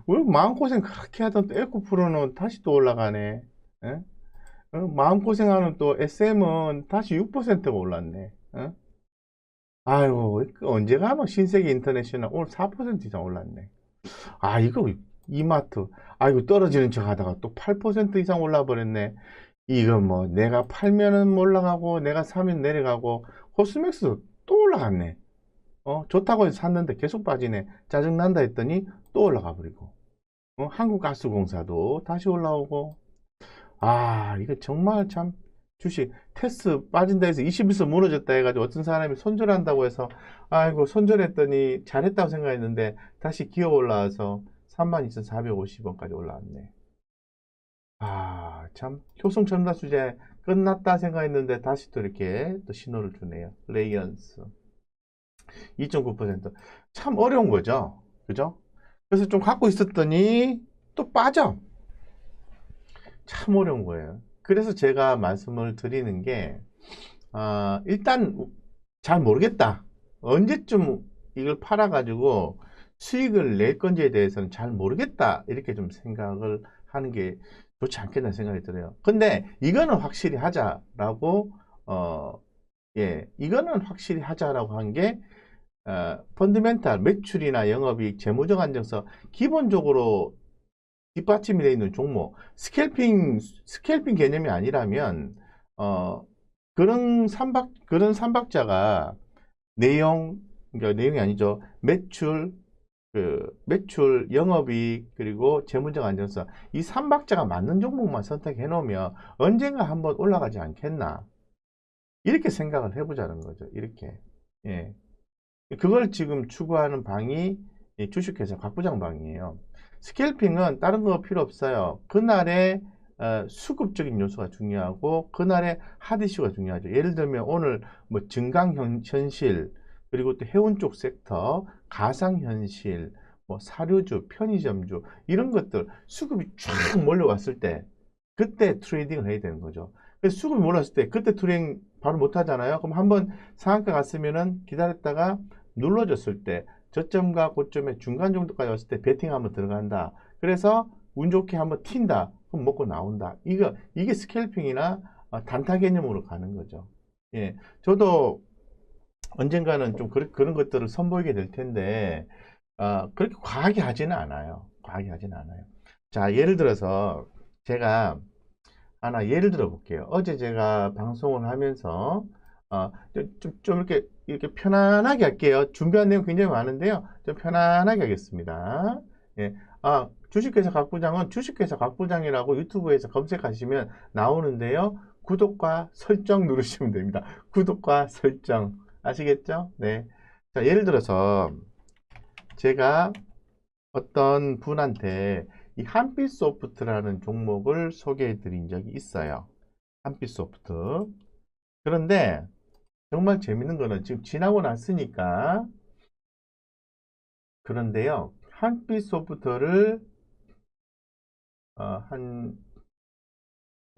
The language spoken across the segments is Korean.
왜 마음고생 그렇게 하던 또 에코프로는 다시 또 올라가네. 예? 마음고생하는 또 SM은 다시 6%가 올랐네. 어? 아유, 그 언제 가면 신세계 인터내셔널 오늘 4% 이상 올랐네. 아, 이거 이마트. 아, 이거 떨어지는 척 하다가 또 8% 이상 올라버렸네. 이거 뭐 내가 팔면은 올라가고 내가 사면 내려가고 코스맥스 또 올라갔네. 좋다고 해서 샀는데 계속 빠지네. 짜증난다 했더니 또 올라가 버리고. 한국가스공사도 다시 올라오고. 아, 이거 정말 참 주식 테스 빠진다 해서 21선 무너졌다 해가지고 어떤 사람이 손절한다고 해서 아이고 손절했더니 잘했다고 생각했는데 다시 기어 올라와서 32,450원까지 올라왔네. 아, 참 효성첨단수제 끝났다 생각했는데 다시 또 이렇게 또 신호를 주네요. 레이언스 2.9%. 참 어려운 거죠. 그죠? 그래서 좀 갖고 있었더니 또 빠져. 참 어려운 거예요. 그래서 제가 말씀을 드리는 게, 일단 잘 모르겠다. 언제쯤 이걸 팔아가지고 수익을 낼 건지에 대해서는 잘 모르겠다. 이렇게 좀 생각을 하는 게 좋지 않겠나 생각이 들어요. 근데 이거는 확실히 하자라고, 예, 이거는 확실히 하자라고 한 게, 펀드멘탈, 매출이나 영업이익, 재무적 안정성, 기본적으로 뒷받침이 되어 있는 종목, 스캘핑 개념이 아니라면, 어, 그런 삼박자가 그러니까 내용이 아니죠. 매출, 영업이익, 그리고 재무적 안정성. 이 삼박자가 맞는 종목만 선택해 놓으면 언젠가 한번 올라가지 않겠나. 이렇게 생각을 해보자는 거죠. 이렇게. 예. 그걸 지금 추구하는 방이 이 주식회사 각부장 방이에요. 스캘핑은 다른 거 필요 없어요. 그날의 수급적인 요소가 중요하고 그날의 핫 이슈가 중요하죠. 예를 들면 오늘 뭐 증강현실 그리고 또 해운 쪽 섹터, 가상현실, 뭐 사료주, 편의점주 이런 것들 수급이 쫙 몰려왔을 때 그때 트레이딩을 해야 되는 거죠. 그래서 수급이 몰랐을 때 그때 트레이딩 바로 못 하잖아요. 그럼 한번 상한가 갔으면은 기다렸다가 눌러줬을 때 저점과 고점의 중간 정도까지 왔을 때 베팅 한번 들어간다. 그래서 운 좋게 한번 튄다. 그럼 먹고 나온다. 이게 스캘핑이나 단타 개념으로 가는 거죠. 예. 저도 언젠가는 좀 그런 것들을 선보이게 될 텐데, 그렇게 과하게 하지는 않아요. 과하게 하지는 않아요. 자, 예를 들어서 제가 하나 예를 들어 볼게요. 어제 제가 방송을 하면서 좀 이렇게 편안하게 할게요. 준비한 내용 굉장히 많은데요. 좀 편안하게 하겠습니다. 예. 주식회사 각부장은 주식회사 각부장이라고 유튜브에서 검색하시면 나오는데요. 구독과 설정 누르시면 됩니다. 구독과 설정 아시겠죠? 네. 자, 예를 들어서 제가 어떤 분한테 이 한빛소프트라는 종목을 소개해 드린 적이 있어요. 한빛소프트. 그런데 정말 재밌는 거는 지금 지나고 났으니까 그런데요. 한빛소프트를 한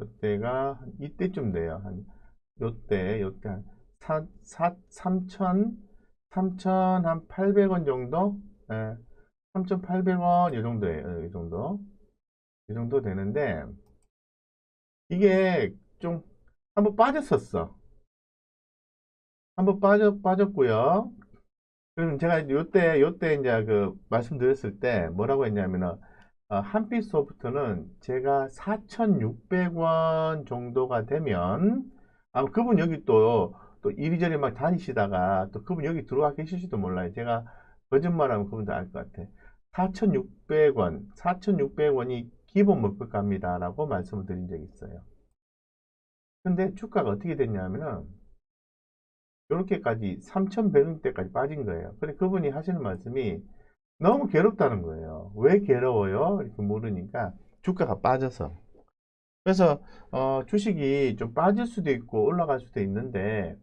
요때가 한 이때쯤 돼요. 한 요때 한 3천 한 800원 정도? 예, 3,800원 이 정도예요. 이 정도 되는데 이게 좀 한번 빠졌었어. 한번 빠졌고요. 그럼 제가 요때 이제 그 말씀드렸을 때 뭐라고 했냐면은, 한빛소프트는 제가 4,600원 정도가 되면, 그분 여기 또 이리저리 막 다니시다가 또 그분 여기 들어와 계실지도 몰라요. 제가 거짓말하면 그분도 알 것 같아. 4,600원이 기본 목표가입니다라고 말씀을 드린 적이 있어요. 근데 주가가 어떻게 됐냐면은, 이렇게까지 3,100원대까지 빠진 거예요. 근데 그분이 하시는 말씀이 너무 괴롭다는 거예요. 왜 괴로워요? 이렇게 물으니까 주가가 빠져서. 그래서 주식이 좀 빠질 수도 있고 올라갈 수도 있는데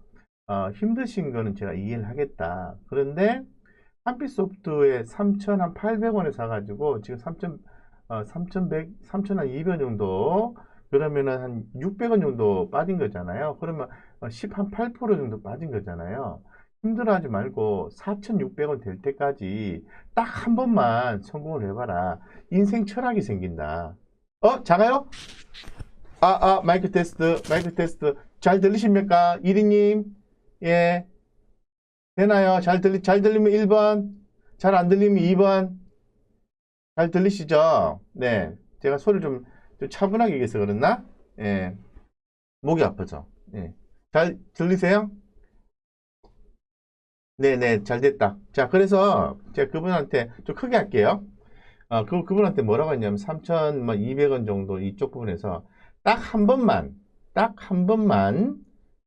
힘드신 거는 제가 이해를 하겠다. 그런데 한빛소프트에 3,800원에 사가지고 지금 3,100, 3,200원 정도 그러면은 한 600원 정도 빠진 거잖아요. 그러면 18% 정도 빠진 거잖아요. 힘들어하지 말고 4,600원 될 때까지 딱 한 번만 성공을 해봐라. 인생 철학이 생긴다. 작아요? 마이크 테스트, 마이크 테스트. 잘 들리십니까? 1위님? 예. 되나요? 잘 들리면 1번, 잘 안 들리면 2번. 잘 들리시죠? 네. 제가 소리를 좀 차분하게 얘기해서 그랬나? 예. 목이 아프죠? 예. 잘 들리세요? 네네, 잘 됐다. 자, 그래서 제가 그분한테 좀 크게 할게요. 그분한테 뭐라고 했냐면 3,200원 정도 이쪽 부분에서 딱 한 번만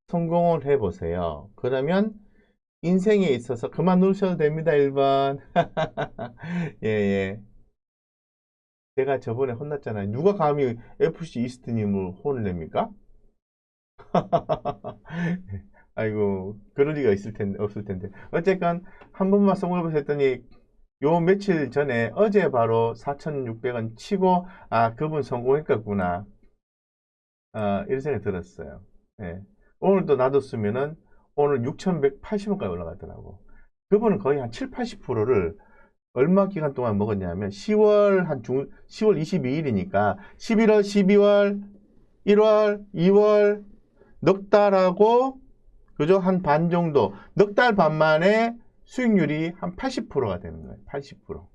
성공을 해보세요. 그러면 인생에 있어서 그만 누르셔도 됩니다, 1번. 예, 예. 제가 저번에 혼났잖아요. 누가 감히 FC 이스트님을 혼을 냅니까? 아이고, 그럴 리가 없을 텐데. 어쨌건, 한 번만 성공해보세요 했더니, 요 며칠 전에, 어제 바로 4,600원 치고, 그분 성공했겠구나. 이런 생각이 들었어요. 예. 오늘도 놔뒀으면은, 오늘 6,180원까지 올라가더라고. 그분은 거의 한 7, 80%를 얼마 기간 동안 먹었냐면 10월 22일이니까 11월, 12월, 1월, 2월 넉 달하고 그죠? 한 반 정도 넉 달 반 만에 수익률이 한 80%가 되는 거예요. 80%.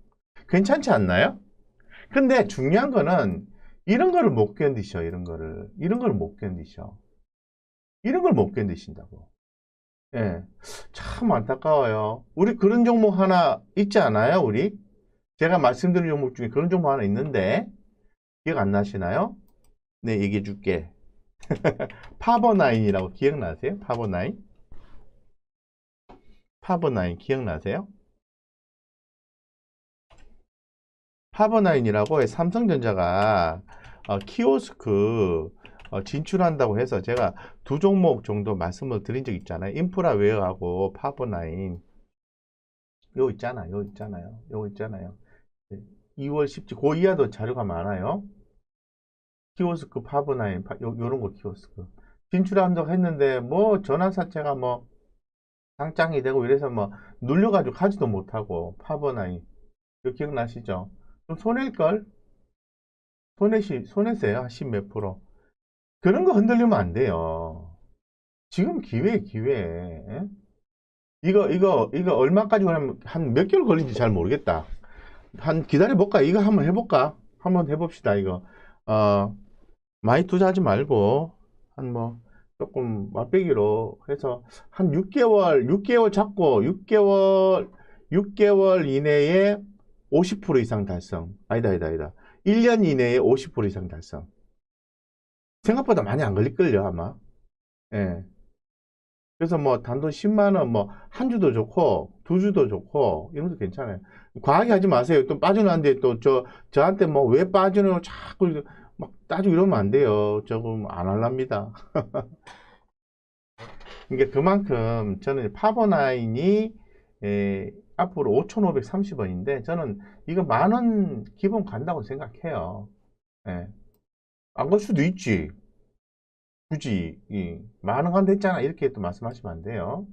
괜찮지 않나요? 근데 중요한 거는 이런 거를 못 견디셔. 이런 거를 못 견디셔. 이런 걸 못 견디신다고. 예. 참 안타까워요. 우리 그런 종목 하나 있지 않아요? 우리? 제가 말씀드린 종목 중에 그런 종목 하나 있는데 기억 안 나시나요? 네, 얘기해 줄게. 파버나인이라고 기억나세요? 파버나인? 파버나인 기억나세요? 파버나인이라고 삼성전자가 키오스크 진출한다고 해서 제가 두 종목 정도 말씀을 드린 적 있잖아요. 인프라웨어하고 파버나인. 요 있잖아요. 2월 17일, 그 이하도 자료가 많아요. 키오스크, 파버나인, 요런 거 키오스크. 진출한다고 했는데, 뭐, 전환사채가 뭐, 상장이 되고 이래서 뭐, 눌려가지고 가지도 못하고, 파버나인. 이거 기억나시죠? 좀 손해일걸? 손해세요. 한 10 몇 프로. 그런 거 흔들리면 안 돼요. 지금 기회. 예? 이거 얼마까지 가면 한 몇 개월 걸린지 잘 모르겠다. 한 기다려볼까? 이거 한번 해볼까? 한번 해봅시다, 이거. 어, 많이 투자하지 말고, 한 뭐, 조금 맛배기로 해서, 한 6개월 잡고, 6개월 이내에 50% 이상 달성. 아니다. 1년 이내에 50% 이상 달성. 생각보다 많이 안 걸릴걸요, 아마. 예. 그래서 뭐, 단돈 10만원, 뭐, 한 주도 좋고, 두 주도 좋고, 이런 것도 괜찮아요. 과하게 하지 마세요. 또 빠져나왔는데, 또 저한테 뭐, 왜 빠져나고 자꾸 막 따지고 이러면 안 돼요. 조금 안 할랍니다. 그러니까 그만큼 저는 파버나인이 앞으로 5,530원인데 저는 이거 10,000원 기본 간다고 생각해요. 예. 안 갈 수도 있지. 굳이 10,000원 간다 했잖아. 이렇게 또 말씀하시면 안 돼요.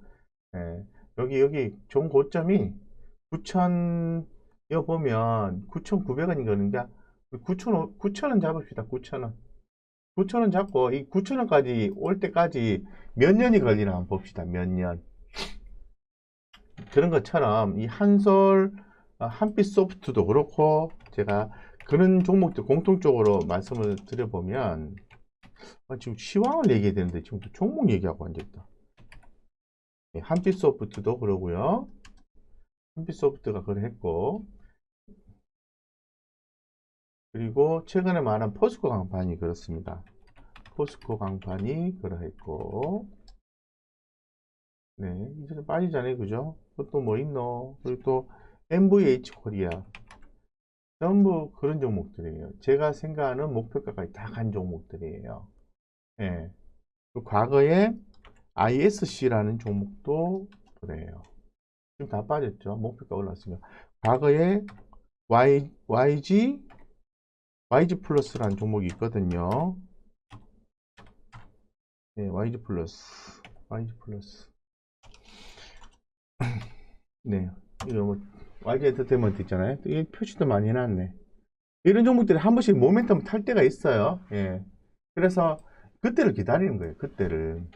예. 여기 좋은 고점이 9,000 이거 보면 9,900원이거든요. 9,000원 잡읍시다. 9,000원. 9,000원 잡고 이 9,000원까지 올 때까지 몇 년이 걸리나 한번 봅시다. 몇 년. 그런 것처럼 이 한솔, 한빛소프트도 그렇고 제가 그런 종목들 공통적으로 말씀을 드려보면 지금 시황을 얘기해야 되는데 지금 또 종목 얘기하고 앉아있다. 한빛소프트도 그러고요. 한빛소프트가 그랬고 그리고 최근에 말한 포스코 강판이 그렇습니다. 포스코 강판이 그러했고 네, 이제 빠지잖아요. 그죠? 또 뭐 있노? 그리고 또 MVH 코리아. 전부 그런 종목들이에요. 제가 생각하는 목표가까지 다 간 종목들이에요. 예. 과거에 ISC라는 종목도 그래요. 지금 다 빠졌죠. 목표가 올랐으면. 과거에 YG 플러스라는 종목이 있거든요. 네, YG 플러스. 네. 이거 뭐, YG 엔터테인먼트 있잖아요. 이 표시도 많이 해놨네. 이런 종목들이 한 번씩 모멘텀 탈 때가 있어요. 예. 그래서 그때를 기다리는 거예요. 그때를.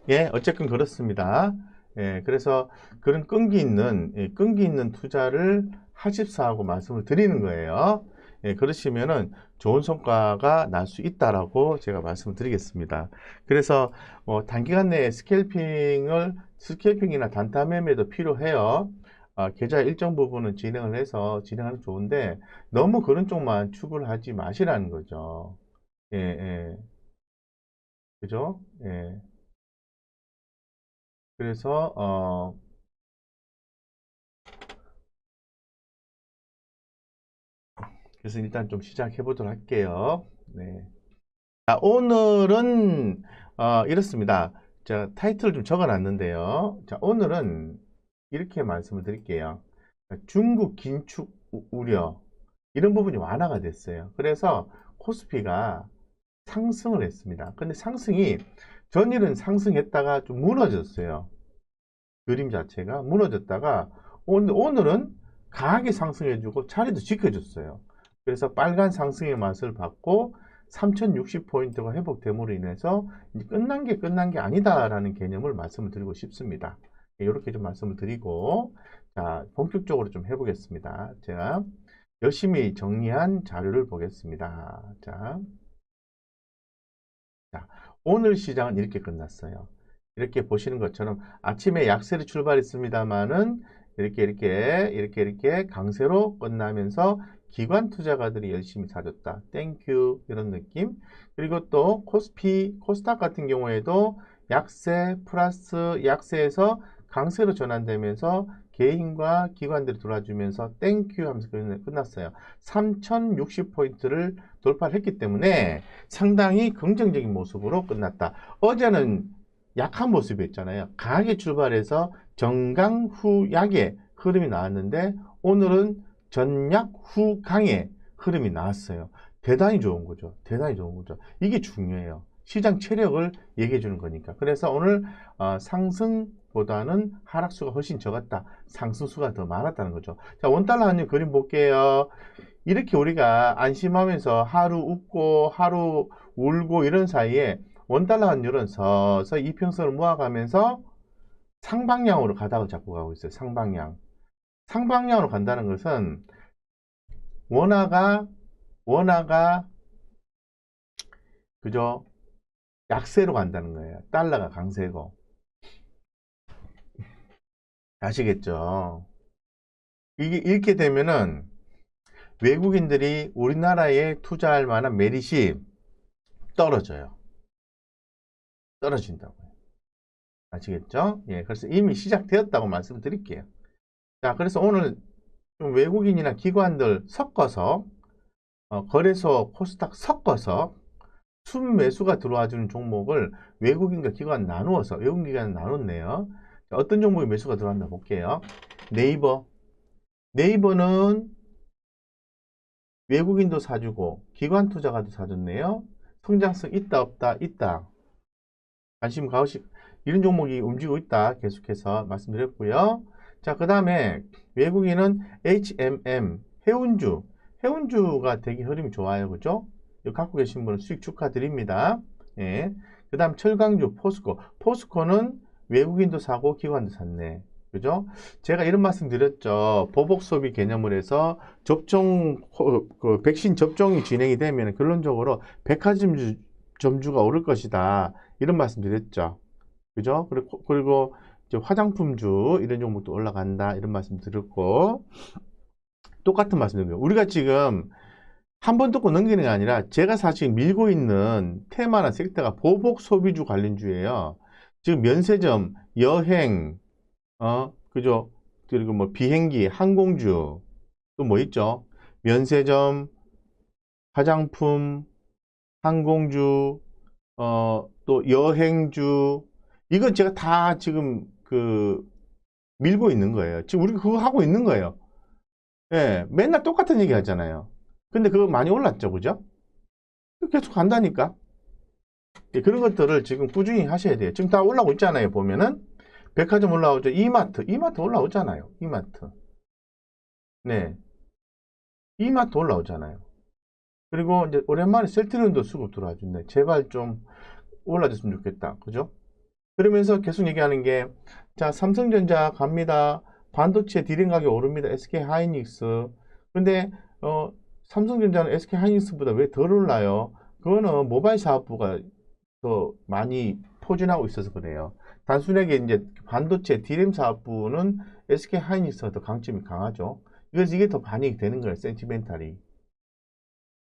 예, 어쨌든 그렇습니다. 예, 그래서 그런 끈기 있는 투자를 하십사하고 말씀을 드리는 거예요. 예, 그러시면은 좋은 성과가 날 수 있다라고 제가 말씀을 드리겠습니다. 그래서 단기간 내에 스캘핑이나 단타 매매도 필요해요. 계좌 일정 부분은 진행을 해서 진행하는 게 좋은데 너무 그런 쪽만 추구를 하지 마시라는 거죠. 예, 예. 그죠? 예. 그래서 그래서 일단 좀 시작해 보도록 할게요. 네. 자, 오늘은 이렇습니다. 제가 타이틀을 좀 적어 놨는데요. 자, 오늘은 이렇게 말씀을 드릴게요. 중국 긴축 우려 이런 부분이 완화가 됐어요. 그래서 코스피가 상승을 했습니다. 근데 상승이 전일은 상승했다가 좀 무너졌어요. 그림 자체가 무너졌다가 오늘은 강하게 상승해주고 자리도 지켜줬어요. 그래서 빨간 상승의 맛을 받고 3060포인트가 회복됨으로 인해서 이제 끝난 게 아니다라는 개념을 말씀을 드리고 싶습니다. 이렇게 좀 말씀을 드리고 자 본격적으로 좀 해보겠습니다. 제가 열심히 정리한 자료를 보겠습니다. 자, 오늘 시장은 이렇게 끝났어요. 이렇게 보시는 것처럼 아침에 약세로 출발했습니다만은 이렇게 강세로 끝나면서 기관 투자가들이 열심히 사줬다. 땡큐 이런 느낌. 그리고 또 코스닥 같은 경우에도 약세 플러스 약세에서 강세로 전환되면서 개인과 기관들이 돌아주면서 땡큐 하면서 끝났어요. 3060포인트를 돌파를 했기 때문에 상당히 긍정적인 모습으로 끝났다. 어제는 약한 모습이었잖아요. 강하게 출발해서 정강 후 약의 흐름이 나왔는데 오늘은 전약 후 강의 흐름이 나왔어요. 대단히 좋은 거죠. 대단히 좋은 거죠. 이게 중요해요. 시장 체력을 얘기해 주는 거니까. 그래서 오늘 상승보다는 하락수가 훨씬 적었다. 상승수가 더 많았다는 거죠. 자, 원달러 환율 그림 볼게요. 이렇게 우리가 안심하면서 하루 웃고 하루 울고 이런 사이에 원달러 환율은 서서히 이평선을 모아가면서 상방향으로 가닥을 잡고 가고 있어요. 상방향. 상방향으로 간다는 것은 원화가 그죠? 약세로 간다는 거예요. 달러가 강세고. 아시겠죠? 이게 이렇게 되면은 외국인들이 우리나라에 투자할 만한 메릿이 떨어져요. 떨어진다고요. 아시겠죠? 예, 그래서 이미 시작되었다고 말씀드릴게요. 자, 그래서 오늘 좀 외국인이나 기관들 섞어서 거래소 코스닥 섞어서 순매수가 들어와주는 종목을 외국인과 기관 나누어서 외국인 기관 나눴네요. 자, 어떤 종목이 매수가 들어왔나 볼게요. 네이버는 외국인도 사주고 기관 투자가도 사줬네요. 성장성 있다 없다 있다. 관심 가우시 이런 종목이 움직이고 있다. 계속해서 말씀드렸고요. 자, 그 다음에 외국인은 HMM 해운주가 되게 흐름이 좋아요. 그죠? 이거 갖고 계신 분은 수익 축하드립니다. 예. 그 다음 철강주 포스코는 외국인도 사고 기관도 샀네. 그죠? 제가 이런 말씀 드렸죠. 보복 소비 개념을 해서 백신 접종이 진행이 되면 결론적으로 백화점주가 오를 것이다. 이런 말씀 드렸죠. 그죠? 그리고 이제 화장품주 이런 종목도 올라간다. 이런 말씀 드렸고 똑같은 말씀 드려요. 우리가 지금 한 번 듣고 넘기는 게 아니라 제가 사실 밀고 있는 테마나 섹터가 보복 소비주 관련주예요. 지금 면세점, 여행, 그죠? 그리고 뭐 비행기, 항공주 또 뭐 있죠? 면세점, 화장품, 항공주, 또 여행주 이건 제가 다 지금 밀고 있는 거예요. 지금 우리가 그거 하고 있는 거예요. 예, 맨날 똑같은 얘기 하잖아요. 근데 그거 많이 올랐죠, 그죠? 계속 간다니까. 예, 그런 것들을 지금 꾸준히 하셔야 돼요. 지금 다 올라오고 있잖아요, 보면은. 백화점 올라오죠. 이마트 올라오잖아요. 이마트. 네. 이마트 올라오잖아요. 그리고 이제 오랜만에 셀트리온도 수급 들어와준대. 제발 좀 올라줬으면 좋겠다. 그죠? 그러면서 계속 얘기하는 게, 자, 삼성전자 갑니다. 반도체 디램 가격 오릅니다. SK 하이닉스. 근데, 삼성전자는 SK 하이닉스보다 왜 덜 올라요? 그거는 모바일 사업부가 더 많이 포진하고 있어서 그래요. 단순하게 이제 반도체 디램 사업부는 SK 하이닉스가 더 강점이 강하죠. 그래서 이게 더 반영이 되는 거예요. 센티멘탈이.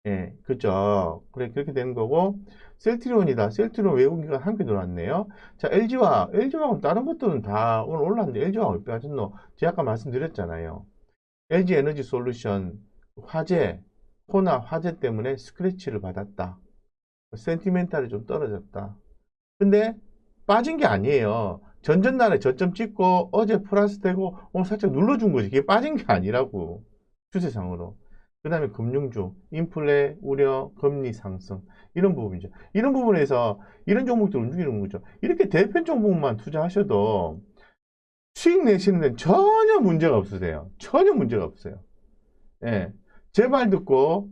예, 그죠. 그래, 그렇게 되는 거고, 셀트리온이다. 셀트리온 외국인가 함께 들어왔네요. 자, LG화학 다른 것들은 다 오늘 올랐는데, LG화학 왜 빠졌노? 제가 아까 말씀드렸잖아요. LG 에너지 솔루션, 화재, 코나 화재 때문에 스크래치를 받았다. 센티멘탈이 좀 떨어졌다. 근데, 빠진 게 아니에요. 전전날에 저점 찍고, 어제 플러스 되고, 오늘 살짝 눌러준 거지. 그게 빠진 게 아니라고. 추세상으로. 그 다음에 금융주, 인플레, 우려, 금리 상승 이런 부분이죠. 이런 부분에서 이런 종목들 움직이는 거죠. 이렇게 대표 종목만 투자하셔도 수익 내시는 데는 전혀 문제가 없으세요. 전혀 문제가 없어요. 예. 제 말 듣고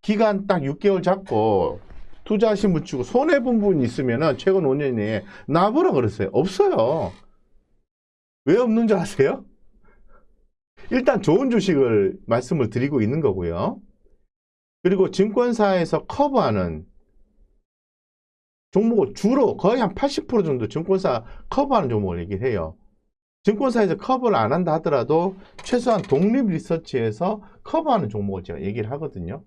기간 딱 6개월 잡고 투자하신 분 치고 손해본 분 있으면은 최근 5년 내에 나보라 그랬어요. 없어요. 왜 없는 줄 아세요? 일단 좋은 주식을 말씀을 드리고 있는 거고요. 그리고 증권사에서 커버하는 종목을 주로 거의 한 80% 정도 증권사 커버하는 종목을 얘기를 해요. 증권사에서 커버를 안 한다 하더라도 최소한 독립 리서치에서 커버하는 종목을 제가 얘기를 하거든요.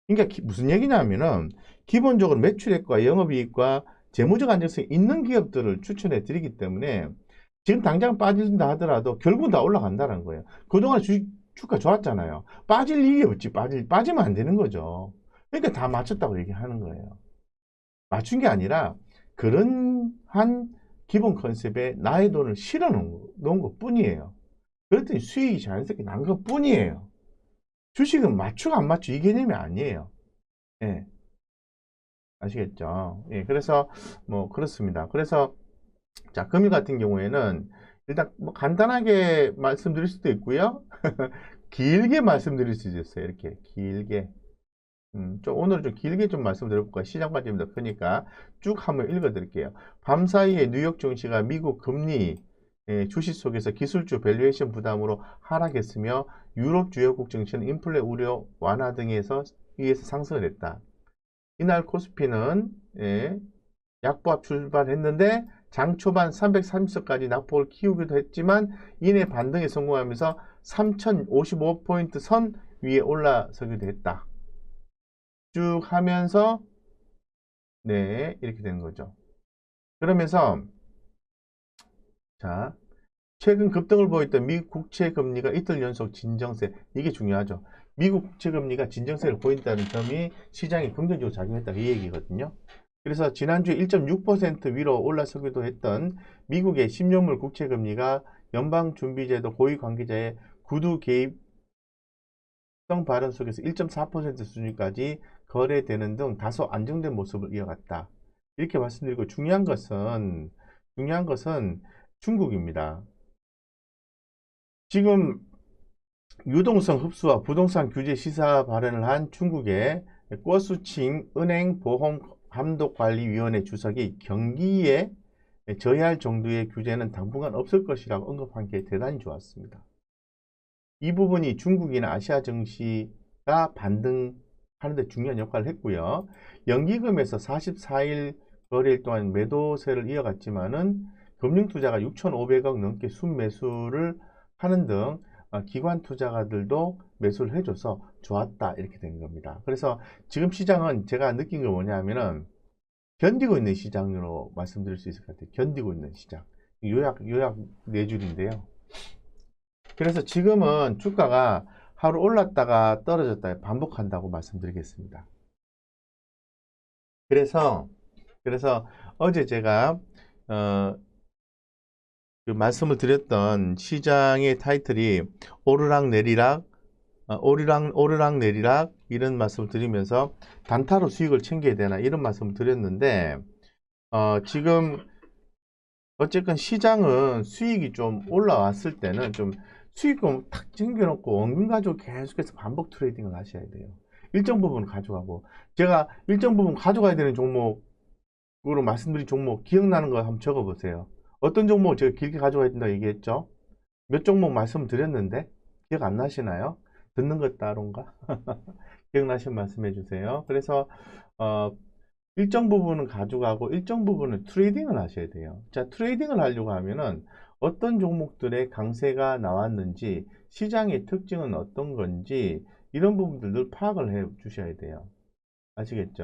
그러니까 무슨 얘기냐면은 기본적으로 매출액과 영업이익과 재무적 안정성이 있는 기업들을 추천해 드리기 때문에 지금 당장 빠진다 하더라도 결국은 다 올라간다는 거예요. 그동안 주가 좋았잖아요. 빠질 일이 없지. 빠지면 안 되는 거죠. 그러니까 다 맞췄다고 얘기하는 거예요. 맞춘 게 아니라 그런 한 기본 컨셉에 나의 돈을 실어 놓은 것 뿐이에요. 그랬더니 수익이 자연스럽게 난 것 뿐이에요. 주식은 맞추고 안 맞추고 이 개념이 아니에요. 예. 아시겠죠? 예. 그래서 뭐 그렇습니다. 그래서 자, 금일 같은 경우에는 일단 뭐 간단하게 말씀드릴 수도 있고요. 길게 말씀드릴 수도 있어요. 이렇게 길게. 오늘은 좀 길게 좀 말씀드려볼까요? 시장 관점이 더 크니까 쭉 한번 읽어드릴게요. 밤사이에 뉴욕 증시가 미국 금리 주식 속에서 기술주 밸류에이션 부담으로 하락했으며 유럽 주요국 증시는 인플레 우려 완화 등에서 위에서 상승을 했다. 이날 코스피는 약보합 출발했는데 장 초반 330선까지 낙폭을 키우기도 했지만 이내 반등에 성공하면서 3055포인트 선 위에 올라서기도 했다. 쭉 하면서 네 이렇게 되는 거죠. 그러면서 자 최근 급등을 보였던 미국 국채 금리가 이틀 연속 진정세 이게 중요하죠. 미국 국채 금리가 진정세를 보인다는 점이 시장에 긍정적으로 작용했다 이 얘기거든요. 그래서 지난주에 1.6% 위로 올라서기도 했던 미국의 10년물 국채 금리가 연방준비제도 고위 관계자의 구두 개입성 발언 속에서 1.4% 수준까지 거래되는 등 다소 안정된 모습을 이어갔다. 이렇게 말씀드리고 중요한 것은 중국입니다. 지금 유동성 흡수와 부동산 규제 시사 발언을 한 중국의 궈수칭 은행보험감독관리위원회 주석이 경기에 저해할 정도의 규제는 당분간 없을 것이라고 언급한 게 대단히 좋았습니다. 이 부분이 중국이나 아시아 증시가 반등하는 데 중요한 역할을 했고요. 연기금에서 44일 거래일 동안 매도세를 이어갔지만은 금융투자가 6,500억 넘게 순매수를 하는 등 기관 투자가들도 매수를 해줘서 좋았다 이렇게 된 겁니다. 그래서 지금 시장은 제가 느낀 게 뭐냐면은 견디고 있는 시장으로 말씀드릴 수 있을 것 같아요. 견디고 있는 시장. 요약 네 줄인데요. 그래서 지금은 주가가 하루 올랐다가 떨어졌다 반복한다고 말씀드리겠습니다. 그래서 어제 제가 그 말씀을 드렸던 시장의 타이틀이 오르락 내리락 오르락 내리락 이런 말씀을 드리면서 단타로 수익을 챙겨야 되나 이런 말씀을 드렸는데 지금 어쨌건 시장은 수익이 좀 올라왔을 때는 좀 수익금 탁 챙겨놓고 원금 가지고 계속해서 반복 트레이딩을 하셔야 돼요. 일정 부분 가져가고, 제가 일정 부분 가져가야 되는 종목으로 말씀드린 종목 기억나는 거 한번 적어보세요. 어떤 종목 제가 길게 가져가야 된다고 얘기했죠? 몇 종목 말씀드렸는데 기억 안 나시나요? 듣는 것 따로인가? 기억나시면 말씀해 주세요. 그래서 일정 부분은 가져가고 일정 부분은 트레이딩을 하셔야 돼요. 자, 트레이딩을 하려고 하면은 어떤 종목들의 강세가 나왔는지, 시장의 특징은 어떤 건지, 이런 부분들 늘 파악을 해 주셔야 돼요. 아시겠죠?